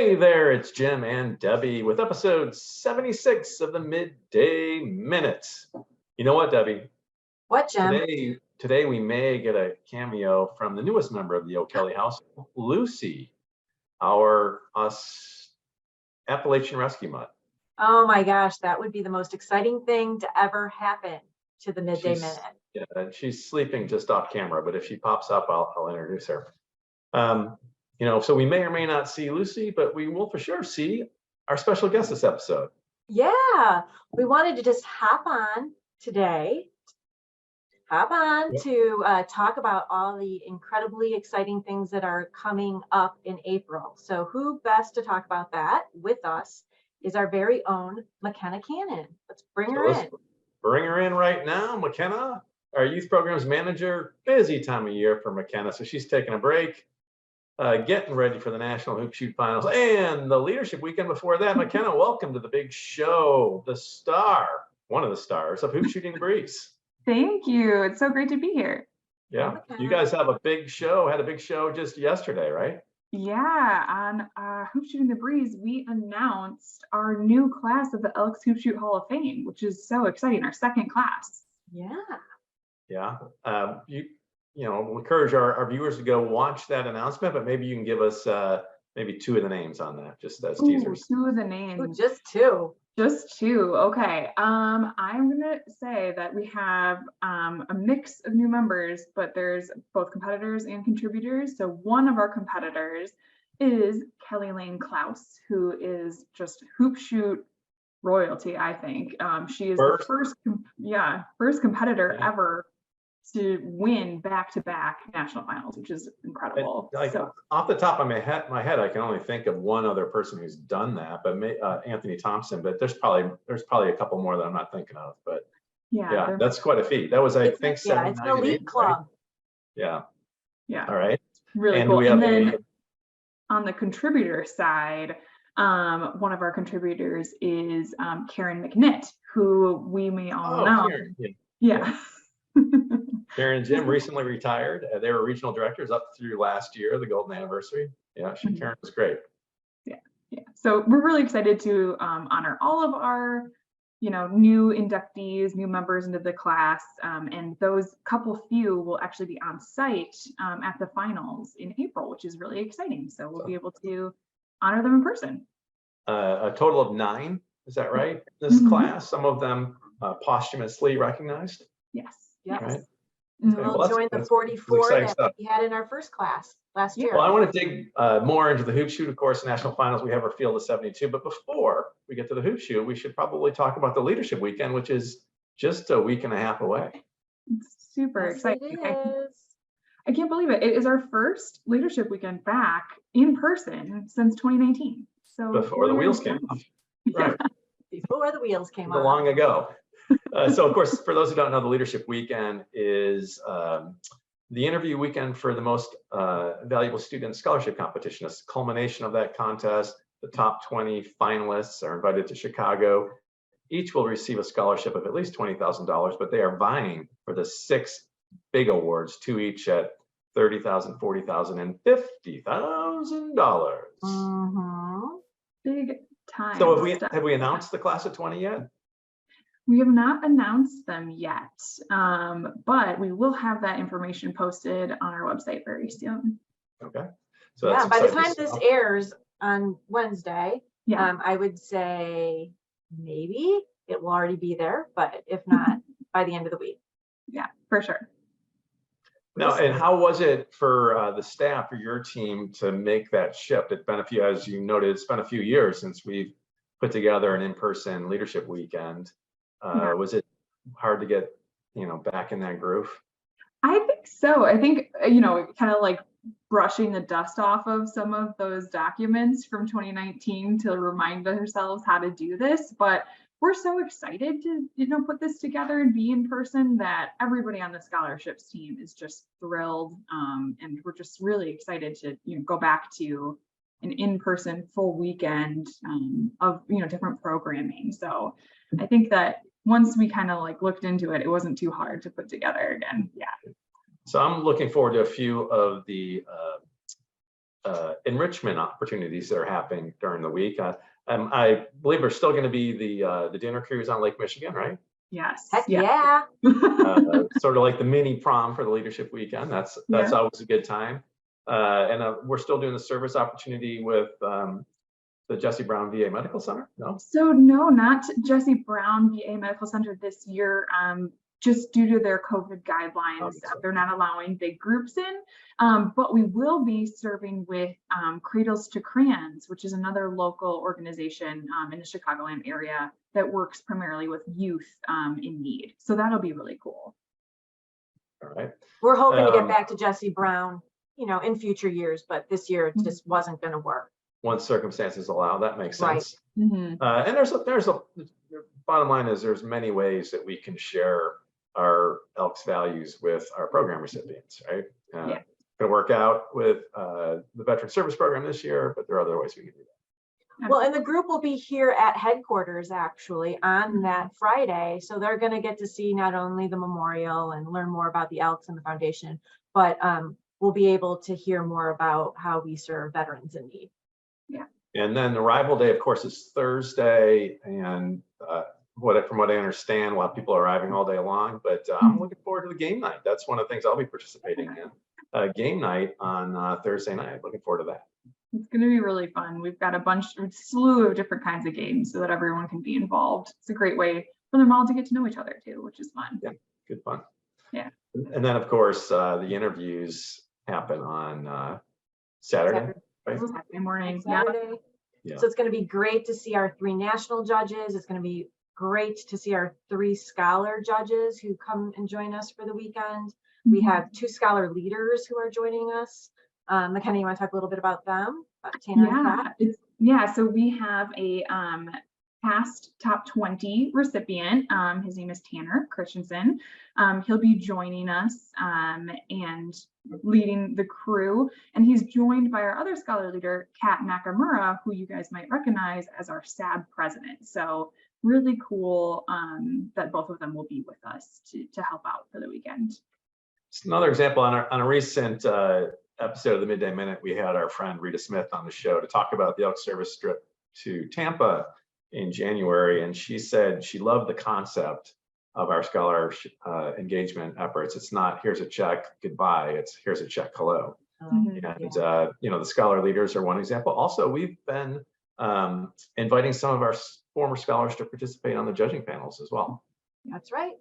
Hey there, it's Jim and Debbie with episode 76 of the Midday Minutes. You know what, Debbie? What, Jim? Today we may get a cameo from the newest member of the O'Kelly household, Lucy, our Appalachian Rescue Mutt. Oh my gosh, that would be the most exciting thing to ever happen to the Midday Minute. Yeah, she's sleeping just off camera, but if she pops up, I'll introduce her. So we may or may not see Lucy, but we will for sure see our special guest this episode. Yeah, we wanted to just hop on today, to talk about all the incredibly exciting things that are coming up in April. So who best to talk about that with us is our very own Makenna Cannon. Let's bring her in. Bring her in right now, Makenna, our youth programs manager. Busy time of year for Makenna, so she's taking a break. Getting ready for the National Hoop Shoot Finals and the leadership weekend before that. Makenna, welcome to the big show, the star, one of the stars of Hoop Shooting the Breeze. Thank you. It's so great to be here. Yeah, you guys have a big show, had a big show just yesterday, right? Yeah, on Hoop Shooting the Breeze, we announced our new class of the Elks Hoop Shoot Hall of Fame, which is so exciting, our second class. Yeah. We'll encourage our viewers to go watch that announcement, but maybe you can give us maybe two of the names on that, just as teasers. Two of the names. Ooh, just two. Just two. Okay. I'm gonna say that we have a mix of new members, but there's both competitors and contributors. So one of our competitors is Kelly Lane Klaus, who is just hoop shoot royalty, I think. She is the first competitor ever to win back-to-back national finals, which is incredible. Off the top of my head, I can only think of one other person who's done that, but Anthony Thompson. But there's probably a couple more that I'm not thinking of. But yeah, that's quite a feat. That was, I think, it's an elite club. Right? Yeah. All right. Really cool. And then on the contributor side, one of our contributors is Karen McNitt, who we may all know. Karen. Yeah. Karen and Jim recently retired. They were regional directors up through last year, the golden anniversary. Yeah, Karen was great. Yeah. So we're really excited to honor all of our, new inductees, new members into the class, and those few will actually be on site at the finals in April, which is really exciting. So we'll be able to honor them in person. A total of 9, is that right? This class, some of them posthumously recognized. Yes. Right. We'll join the 44 that we had in our first class last year. Well, I want to dig more into the hoop shoot. Of course, national finals, we have our field of 72. But before we get to the hoop shoot, we should probably talk about the leadership weekend, which is just a week and a half away. It's super exciting. It is. I can't believe it. It is our first leadership weekend back in person since 2019. So before the wheels came off. Right. Before the wheels came off. Long ago. So, of course, for those who don't know, the Leadership Weekend is the interview weekend for the most valuable student scholarship competition. It's the culmination of that contest. The top 20 finalists are invited to Chicago. Each will receive a scholarship of at least $20,000, but they are vying for the 6 big awards, 2 each at $30,000, $40,000, and $50,000. Big time. So have we announced the class of 20 yet? We have not announced them yet, but we will have that information posted on our website very soon. Okay. So that's by the time this airs on Wednesday, I would say maybe it will already be there, but if not, by the end of the week. Yeah, for sure. Now, and how was it for the staff or your team to make that shift? It's been as you noted, it's been a few years since we've put together an in-person leadership weekend. Was it hard to get, back in that groove? I think so. I think, kind of like brushing the dust off of some of those documents from 2019 to remind ourselves how to do this. But we're so excited to, put this together and be in person that everybody on the scholarships team is just thrilled. And we're just really excited to, go back to an in-person full weekend of, different programming. So I think that once we kind of looked into it, it wasn't too hard to put together again. Yeah. So I'm looking forward to a few of the enrichment opportunities that are happening during the week. I believe there's still going to be the dinner cruise on Lake Michigan, right? Yes. Heck yeah. Sort of like the mini prom for the leadership weekend. That's always a good time. And we're still doing the service opportunity with the Jesse Brown VA Medical Center. No. So no, not Jesse Brown VA Medical Center this year. Just due to their COVID guidelines, they're not allowing big groups in, but we will be serving with Cradles to Crayons, which is another local organization in the Chicagoland area that works primarily with youth in need. So that'll be really cool. All right. We're hoping to get back to Jesse Brown, in future years, but this year it just wasn't going to work. Once circumstances allow, that makes sense. Right. Mm-hmm. And there's a bottom line is there's many ways that we can share our Elks values with our program recipients, right? Going to work out with the Veteran Service Program this year, but there are other ways we can do that. Well, and the group will be here at headquarters actually on that Friday. So they're going to get to see not only the memorial and learn more about the Elks and the foundation, but we'll be able to hear more about how we serve veterans in need. Yeah. And then the arrival day, of course, is Thursday. And from what I understand, while people are arriving all day long, but I'm looking forward to the game night. That's one of the things I'll be participating in. Game night on Thursday night. Looking forward to that. It's going to be really fun. We've got a slew of different kinds of games so that everyone can be involved. It's a great way for them all to get to know each other too, which is fun. Yeah, good fun. Yeah. And then, of course, the interviews happen on Saturday. Right? Saturday morning. Saturday. Yeah. So it's going to be great to see our 3 national judges. It's going to be great to see our 3 scholar judges who come and join us for the weekend. We have 2 scholar leaders who are joining us. Makenna, you want to talk a little bit about them? Tanner and Kat? So we have a past top 20 recipient. His name is Tanner Christensen. He'll be joining us and leading the crew. And he's joined by our other scholar leader, Kat Nakamura, who you guys might recognize as our SAB president. So really cool that both of them will be with us to help out for the weekend. It's another example on a recent episode of the Midday Minute. We had our friend Rita Smith on the show to talk about the Elk service trip to Tampa in January, and she said she loved the concept of our scholar engagement efforts. It's not here's a check, goodbye. It's here's a check, hello. And the scholar leaders are one example. Also, we've been inviting some of our former scholars to participate on the judging panels as well. That's right.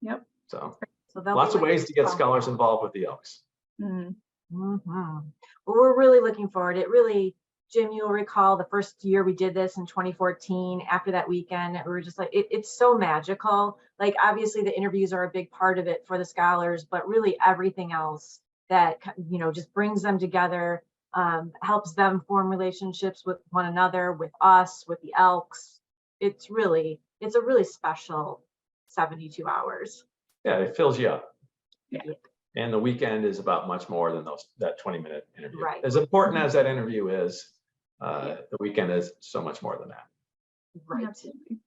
Yep. So lots of ways to get scholars involved with the Elks. Well, we're really looking forward. It really, Jim, you'll recall the first year we did this in 2014. After that weekend, we were just like, it's so magical. Like, obviously the interviews are a big part of it for the scholars, but really everything else that, just brings them together, helps them form relationships with one another, with us, with the Elks. It's a really special 72 hours. Yeah, it fills you up. Yeah. And the weekend is about much more than that 20-minute interview. Right. As important as that interview is, the weekend is so much more than that. Right. Absolutely.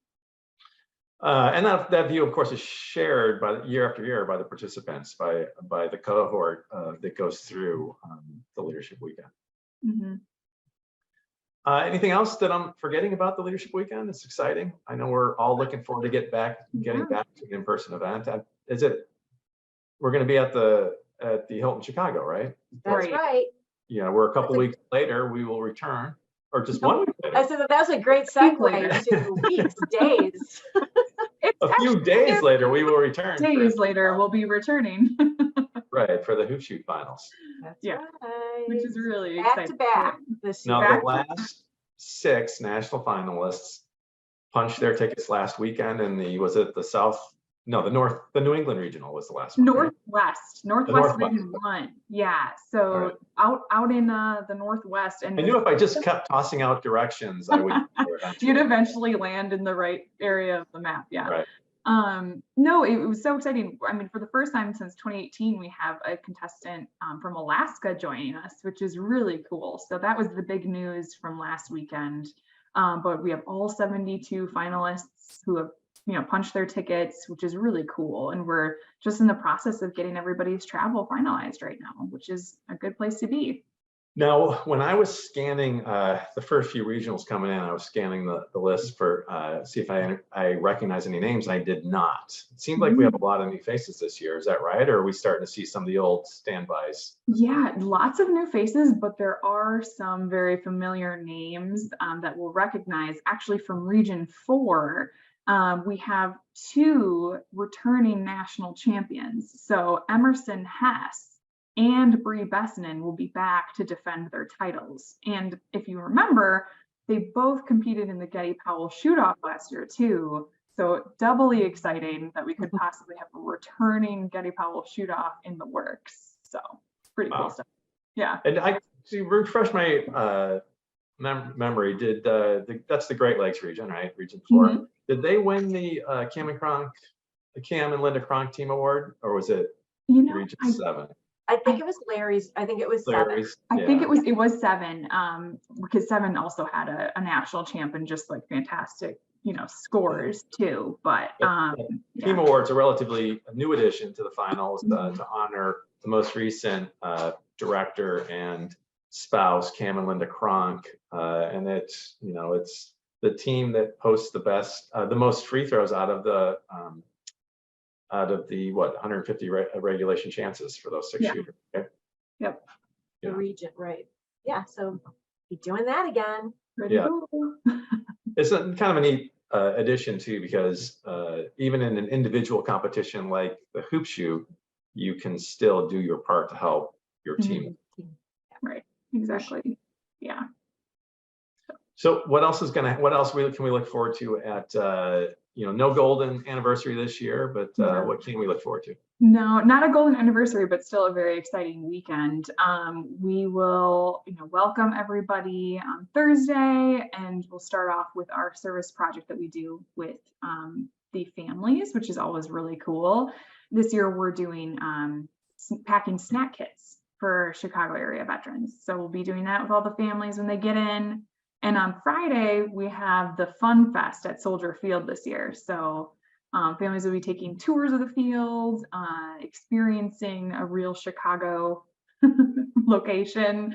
And that view, of course, is shared by year after year by the participants, by the cohort that goes through the leadership weekend. Anything else that I'm forgetting about the leadership weekend? It's exciting. I know we're all looking forward to getting back to an in-person event. We're going to be at the Hilton Chicago, right? That's right. Yeah, we're a couple weeks later. We will return, or just 1 week later. I said that's a great segue to weeks, days. A few days later, we will return. Days later, we'll be returning. Right, for the Hoop Shoot finals. That's right. Which is really back exciting. To back this year. Now, the last 6 national finalists punched their tickets last weekend in the New England regional was the last one. Northwest Region 1. Yeah. So right. out in the Northwest. And I knew if I just kept tossing out directions, I would. You'd eventually land in the right area of the map. Yeah. Right. No, it was so exciting. I mean, for the first time since 2018, we have a contestant from Alaska joining us, which is really cool. So that was the big news from last weekend. But we have all 72 finalists who have punched their tickets, which is really cool. And we're just in the process of getting everybody's travel finalized right now, which is a good place to be. Now, when I was scanning the first few regionals coming in, I was scanning the list for see if I recognize any names. I did not. It seemed like we have a lot of new faces this year. Is that right? Or are we starting to see some of the old standbys? Yeah, lots of new faces, but there are some very familiar names that we'll recognize. Actually, from Region 4, we have 2 returning national champions. So Emerson Hess and Bree Bessinen will be back to defend their titles. And if you remember, they both competed in the Getty Powell shoot-off last year too. So doubly exciting that we could possibly have a returning Getty Powell shoot-off in the works. So pretty cool stuff. Yeah. And to refresh my memory, did that's the Great Lakes region, right? Region 4. Did they win the Cam and Linda Cronk team award, or was it Region 7? I think it was Larry's. I think it was Larry's, 7. I think it was 7, because 7 also had a national champ and just like fantastic, scores too. But team awards are relatively a new addition to the finals to honor the most recent director and spouse, Cam and Linda Cronk, and it's the team that posts the most free throws out of the 150 regulation chances for those 6 shooters. Okay? Yep. The region, right? Yeah. So be doing that again. Cool. It's kind of a neat addition too, because even in an individual competition like the Hoop Shoot, you can still do your part to help your team. Right. Exactly. Yeah. So what else can we look forward to at no golden anniversary this year, but what can we look forward to? No, not a golden anniversary, but still a very exciting weekend. We will, welcome everybody on Thursday, and we'll start off with our service project that we do with the families, which is always really cool. This year we're doing packing snack kits for Chicago area veterans. So we'll be doing that with all the families when they get in. And on Friday, we have the Fun Fest at Soldier Field this year. So families will be taking tours of the field, experiencing a real Chicago location,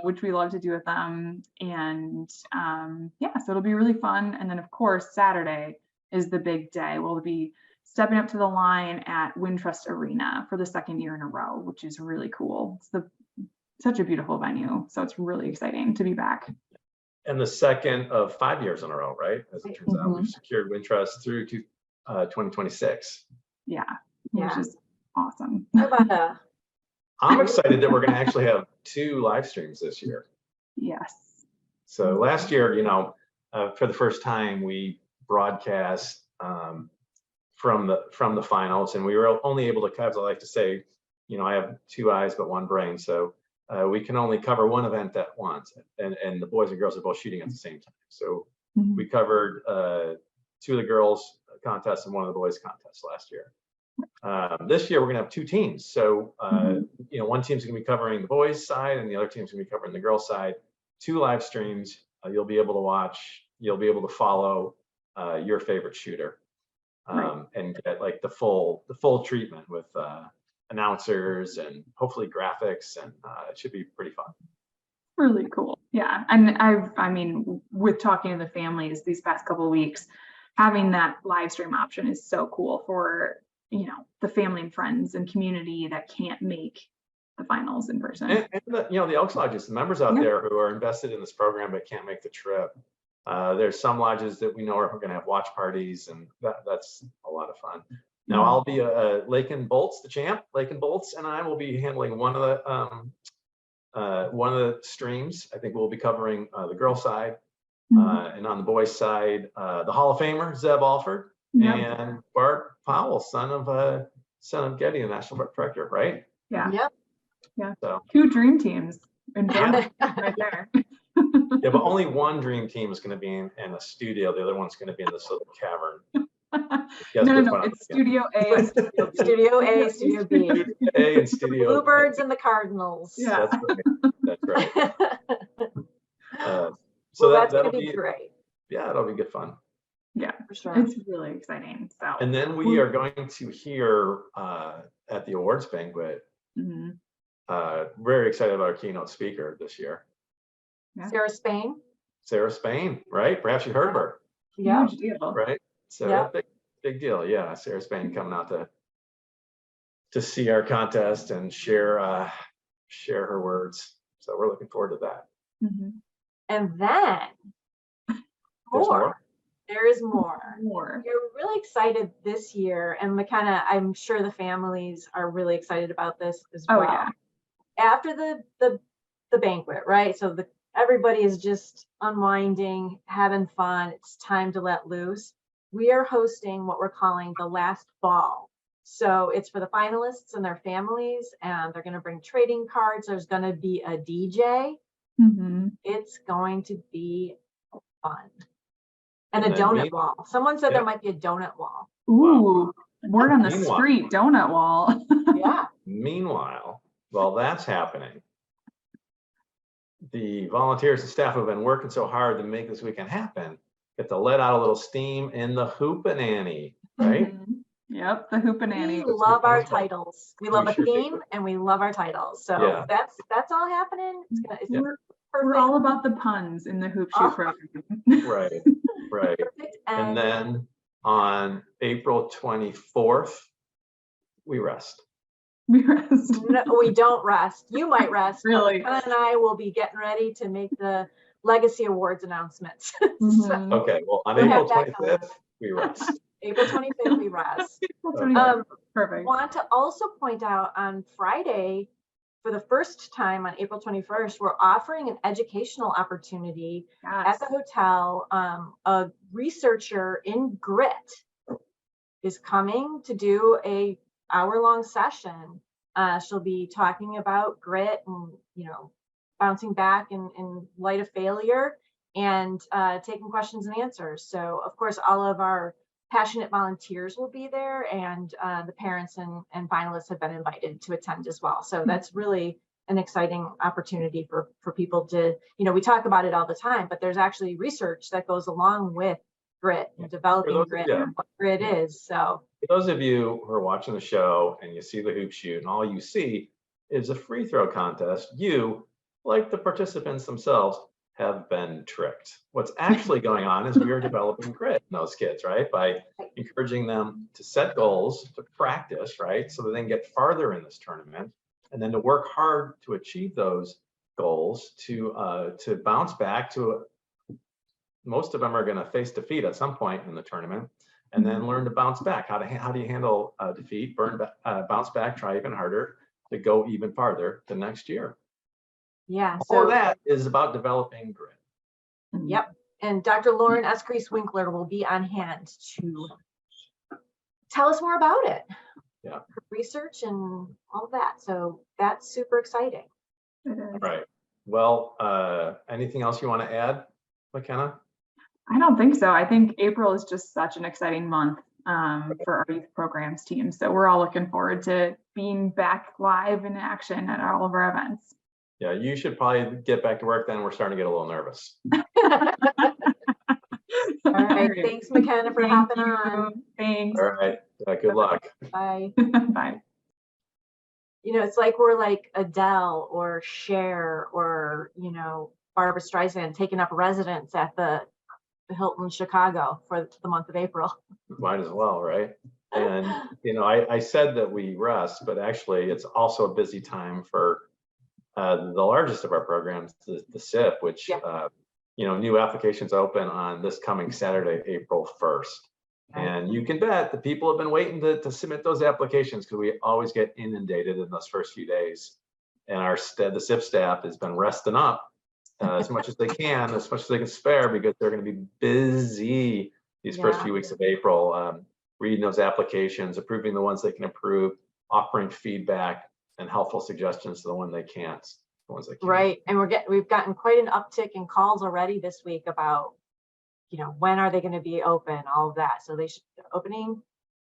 which we love to do with them. And so it'll be really fun. And then of course, Saturday is the big day. We'll be stepping up to the line at Wintrust Arena for the 2nd year in a row, which is really cool. It's such a beautiful venue. So it's really exciting to be back. And the 2nd of 5 years in a row, right? As it turns out, we've secured Wintrust through to 2026. Yeah, which is awesome. I'm excited that we're going to actually have 2 live streams this year. Yes. So last year, for the first time, we broadcast from the finals, and we were only able to, as I like to say, I have 2 eyes but 1 brain, so we can only cover one event at once, and the boys and girls are both shooting at the same time. So we covered 2 of the girls contests and 1 of the boys contests last year. This year we're gonna have 2 teams. So one team's gonna be covering the boys side and the other team's gonna be covering the girls side. 2 live streams you'll be able to watch. You'll be able to follow your favorite shooter and get like the full treatment with announcers and hopefully graphics, and it should be pretty fun. Really cool. Yeah. And I mean, with talking to the families these past couple of weeks, having that live stream option is so cool for, the family and friends and community that can't make the finals in person. And the Elks lodges, the members out there who are invested in this program but can't make the trip. There's some lodges that we know are going to have watch parties, and that's a lot of fun. Now I'll be Lakin Bolts, the champ. Lakin Bolts and I will be handling one of the streams. I think we'll be covering the girl side, and on the boys side, the Hall of Famer Zeb Alford and Bart Powell, son of Getty, the National Park Director, right? Yeah. Yep. Yeah. So 2 dream teams in right there. Yeah, but only one dream team is going to be in a studio. The other one's going to be in this little cavern. No, it's Studio A and Studio A, Studio B. Studio A and Studio Bluebirds and the Cardinals. Yeah. That's right. So that's going to be great. Yeah, it'll be good fun. Yeah, for sure. It's really exciting. So. And then we are going to hear at the awards banquet very excited about our keynote speaker this year, Yeah. Sarah Spain. Sarah Spain, right? Perhaps you heard of her, Yeah. Huge deal. right? So Yeah. big deal. Yeah, Sarah Spain coming out to see our contest and share her words. So we're looking forward to that. Mhm. And then There's more. There is more. More. We're really excited this year, and Makenna, I'm sure the families are really excited about this as well. Oh yeah. After the banquet, right? So everybody is just unwinding, having fun. It's time to let loose. We are hosting what we're calling the last ball. So it's for the finalists and their families, and they're going to bring trading cards. There's going to be a DJ. Mhm. It's going to be fun. And a And then donut wall. Someone said Yeah. there might be a donut wall. Ooh, word on the Meanwhile. street, donut wall. Yeah. Meanwhile, while that's happening, the volunteers and staff who have been working so hard to make this weekend happen get to let out a little steam in the Hoopananny, right? Mhm. Yep, the Hoopananny. We love our titles. We love We a sure do. theme, and we love our titles. So Yeah. that's all happening. It's We're perfect. all about the puns in the Hoop Shoot Oh. program. Right, right. Perfect. And then on April 24th, we rest. We rest. No, we don't rest. You might rest. but Really? Makenna and I will be getting ready to make the Legacy Awards announcements. Mhm. Okay, well, on We'll April have that coming 25th, we rest. April 25th, we rest. Okay. Perfect. Want to also point out on Friday, for the first time on April 21st, we're offering an educational opportunity at Yes. the hotel. A researcher in grit is coming to do a hour-long session. She'll be talking about grit and, bouncing back in light of failure, and taking questions and answers. So of course, all of our passionate volunteers will be there, and the parents and finalists have been invited to attend as well. So that's really an exciting opportunity for people to, we talk about it all the time, but there's actually research that goes along with grit and developing grit and what grit is. So for those of you who are watching the show and you see the hoop shoot and all you see is a free throw contest, you, like the participants themselves, have been tricked. What's actually going on is we are developing grit in those kids, right? By encouraging them to set goals, to practice, right? So that they can get farther in this tournament, and then to work hard to achieve those goals, to bounce back to most of them are going to face defeat at some point in the tournament, and then learn to bounce back. How do you handle defeat, bounce back, try even harder to go even farther the next year. yeah, So that is about developing grit. Yep. And Dr. Lauren Escrease Winkler will be on hand to tell us more about it. Yeah. Her research and all of that. So that's super exciting. Right. Well, anything else you want to add, Makenna? I don't think so. I think April is just such an exciting month for our youth programs team. So we're all looking forward to being back live in action at all of our events. Yeah, you should probably get back to work then. We're starting to get a little nervous. All right. Thanks, Makenna, for hopping on. Thanks. All right. Good luck. Bye. Bye. It's like we're like Adele or Cher or, Barbara Streisand taking up residence at the Hilton Chicago for the month of April. Might as well, right? And, I said that we rest, but actually it's also a busy time for the largest of our programs, the SIP, which, new applications open on this coming Saturday, April 1st. And you can bet the people have been waiting to submit those applications because we always get inundated in those first few days. And the SIP staff has been resting up as much as they can, as much as they can spare, because they're going to be busy these first few weeks of April, reading those applications, approving the ones they can approve, offering feedback and helpful suggestions to the ones they can't. Right. And we've gotten quite an uptick in calls already this week about, when are they going to be open, all of that. So opening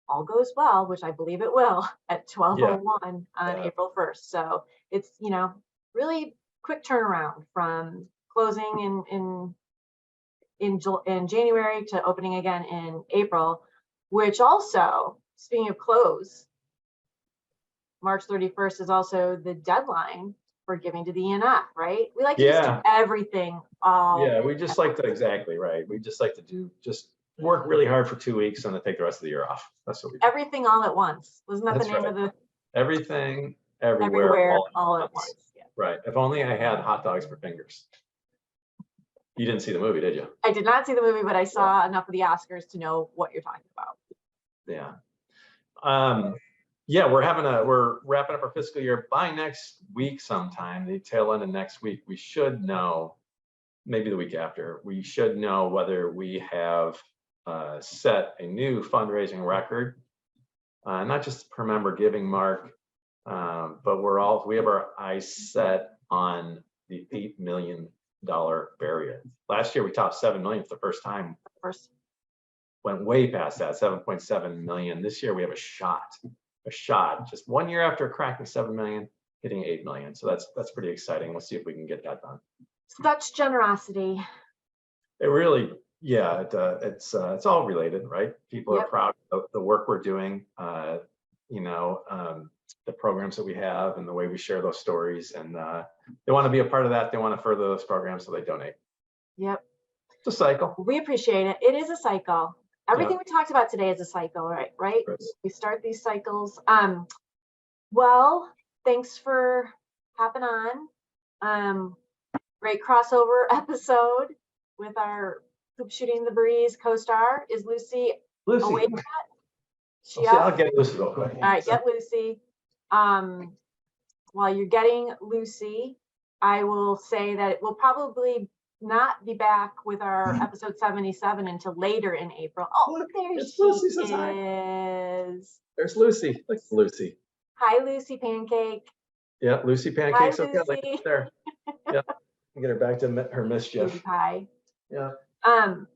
all goes well, which I believe it will, at 12:01 on April 1st. So it's, really quick turnaround from closing in January to opening again in April, which also, speaking of close, March 31st is also the deadline for giving to the ENF, right? We like to just do everything all. Yeah, we just like to, exactly right. We just like to work really hard for 2 weeks and then take the rest of the year off. That's what we do. Everything all at once. Wasn't that That's the name right. of the Everything, everywhere, all at once. Yeah. Right. If only I had hot dogs for fingers. You didn't see the movie, did you? I did not see the movie, but I saw enough of the Oscars to know what you're talking about. Yeah. Yeah, we're wrapping up our fiscal year by next week sometime, the tail end of next week. We should know, maybe the week after, we should know whether we have set a new fundraising record, not just per member giving mark, but we have our eyes set on the $8 million barrier. Last year we topped 7 million for the first time. Went way past that, 7.7 million. This year we have a shot just 1 year after cracking 7 million, hitting 8 million. So that's pretty exciting. We'll see if we can get that done. Such generosity. It really, yeah, it's all related, right? People are proud of the work we're doing, the programs that we have and the way we share those stories, and they want to be a part of that. They want to further those programs, so they donate. Yep. It's a cycle. We appreciate it. It is a cycle. Everything we talked about today is a cycle, right? We start these cycles. Well, thanks for hopping on. Great crossover episode with our Hoop Shooting the Breeze co-star. Is Lucy awake yet? I'll get Lucy real quick. All right, get Lucy. While you're getting Lucy, I will say that it will probably not be back with our episode 77 until later in April. Oh, look, there she is. There's Lucy. Look, Lucy. Hi, Lucy Pancake. Yeah, Lucy Pancakes. Hi, okay, like there. Yeah, get her back to her mischief. Hi. Yeah. All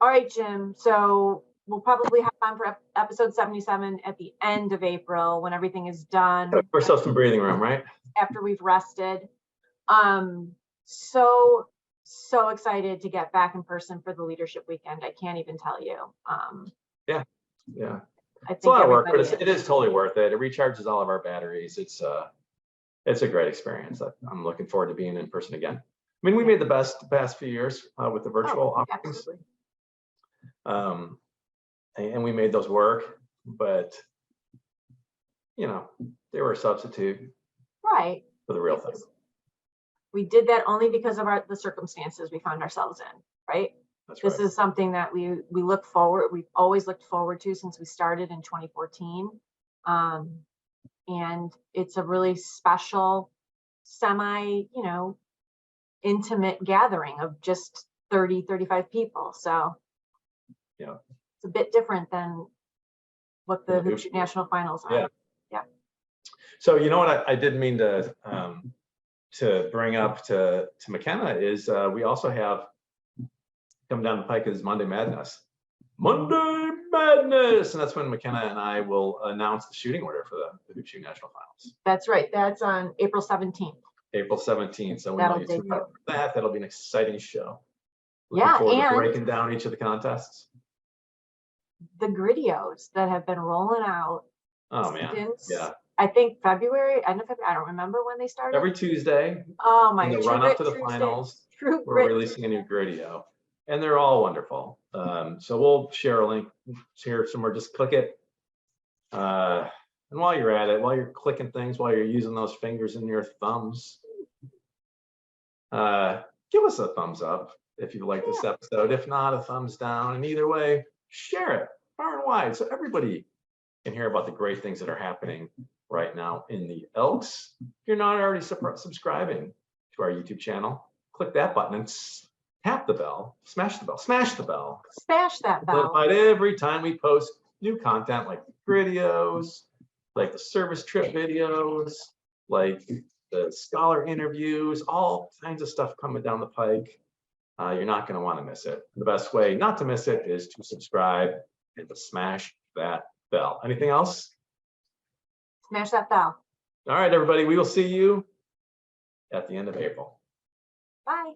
right, Jim. So we'll probably have time for episode 77 at the end of April when everything is done. Give ourselves some breathing room, right? After we've rested. So excited to get back in person for the leadership weekend. I can't even tell you. Yeah. I it's a lot of work, but it is totally worth it. It recharges all of our batteries. It's a great experience. I'm looking forward to being in person again. I mean, we made the past few years with the virtual offerings. And we made those work, but they were a substitute, right, for the real thing. We did that only because of the circumstances we found ourselves in, right? This is something that we've always looked forward to since we started in 2014. And it's a really special, intimate gathering of just 30, 35 people. So yeah, it's a bit different than what the Hoop Shoot National Finals are. Yeah. So you know what I did mean to bring up to Makenna is we also have come down the pike is Monday Madness. Monday Madness, and that's when Makenna and I will announce the shooting order for the Hoop Shoot National Finals. That's right. That's on April 17th. April 17th. So we know you tune up for that. That'll be an exciting show. Looking forward to breaking down each of the contests. The Gridios that have been rolling out. Oh man, yeah. I think February, end of February. I don't remember when they started. Every Tuesday. Oh my! In the run up to the finals, we're releasing a new Gridio, and they're all wonderful. So we'll share a link here somewhere. Just click it. And while you're at it, while you're clicking things, while you're using those fingers and your thumbs, give us a thumbs up if you like this episode. If not, a thumbs down. And either way, share it far and wide so everybody can hear about the great things that are happening right now in the Elks. If you're not already subscribing to our YouTube channel, click that button and tap the bell, smash the bell, smash the bell. Smash that bell. Notified every time we post new content like videos, like the service trip videos, like the scholar interviews, all kinds of stuff coming down the pike. You're not going to want to miss it. The best way not to miss it is to subscribe and to smash that bell. Anything else? Smash that bell. All right, everybody. We will see you at the end of April. Bye.